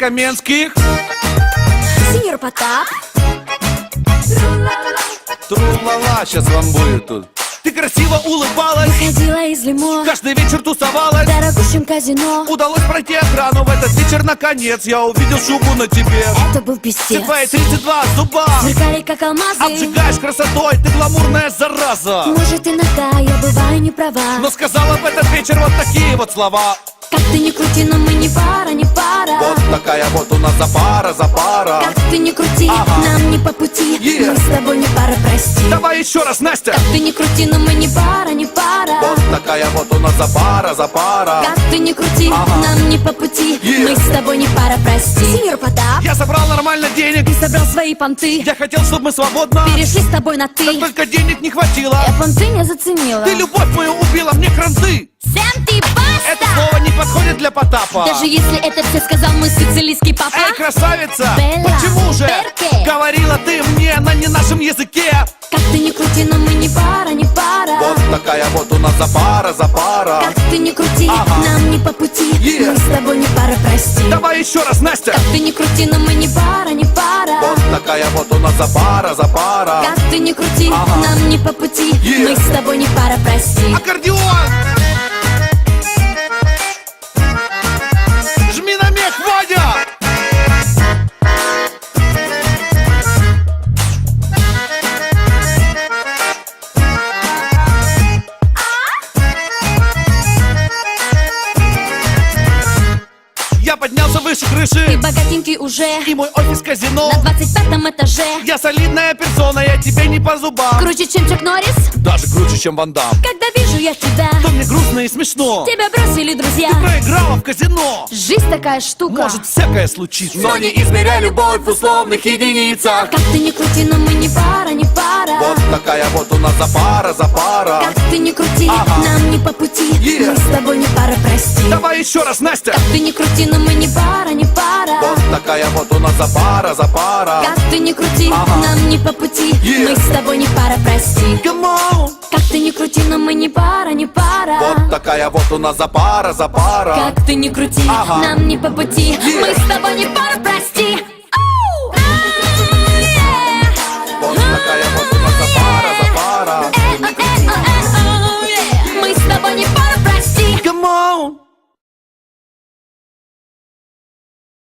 Каменских. Сеньор Потап. Тру-ла-ла, сейчас вам будет тут. Ты красиво улыбалась, Выходила из лимо каждый вечер тусовалась. в дорогущем казино. Удалось пройти охрану в этот вечер, наконец я увидел шубу на тебе. Это был Все пиздец. твои 32 зуба Сверкали как алмазы. обжигаешь красотой, ты гламурная зараза. Может, иногда я бываю не права. Но сказала в этот вечер вот такие вот слова. Как ты не крути, но мы не пара, не пара. Вот такая вот у нас запара. Как ты не крути, Ага. нам не по пути. Yeah. Мы с тобой не пара, прости. Давай еще раз, Настя. Как ты не крути, но мы не пара, не пара. Вот такая вот у нас запара. Как ты не крути, Ага. нам не по пути. Yeah. Мы с тобой не пара, прости. Сеньор Потап, Я собрал нормально денег, ты собрал свои понты. я хотел, чтобы мы свободно. Перешли с тобой на ты. Только денег не хватило. Я понты не заценила. Ты любовь мою убила, мне кранты. Сэм, ты Это баста! слово не подходит для Потапа. Даже если это все сказал мой сицилийский папа. Эй, красавица, Белла, почему же перке? говорила ты мне на не нашем языке? Как ты не крути, но мы не пара, не пара. Вот такая вот у нас запара. Как ты не крути, Ага. нам не по пути. Yeah. Мы с тобой не пара, прости. Давай еще раз, Настя. Как ты не крути, но мы не пара, не пара. Вот такая вот у нас запара. Как ты не крути, Ага. нам не по пути. Yeah. Мы с тобой не пара, прости. Аккордеон! Жми на мех, Вадя! Я поднялся выше Ты крыши, богатенький уже и мой офис казино. на 25-м этаже. Я солидная персона, я тебе не по зубам. Круче, чем Чак Норрис. Даже круче, чем Ван Дам. Когда вижу я тебя, То мне грустно и смешно. тебя бросили друзья. Проиграла в казино. Жизнь такая штука. Может всякое случиться. Но не измеряй любовь в условных единицах. Как ты не крути, но мы не пара, не пара. Вот такая вот у нас запара. Как ты не крути, Ага. нам не по пути. Yeah. Мы с тобой не пара, прости. Давай еще раз, Настя. Как ты не крути, но мы не пара, не пара. Вот такая вот у нас запара. Как ты не крути, Ага. нам не по пути. Yeah. Мы с тобой не пара, прости. Come on. Как ты не крути, но мы не пара, не пара. Вот такая вот у нас запара. Как ты не крути, Ага. нам не по пути. Yeah. Мы с тобой не пара.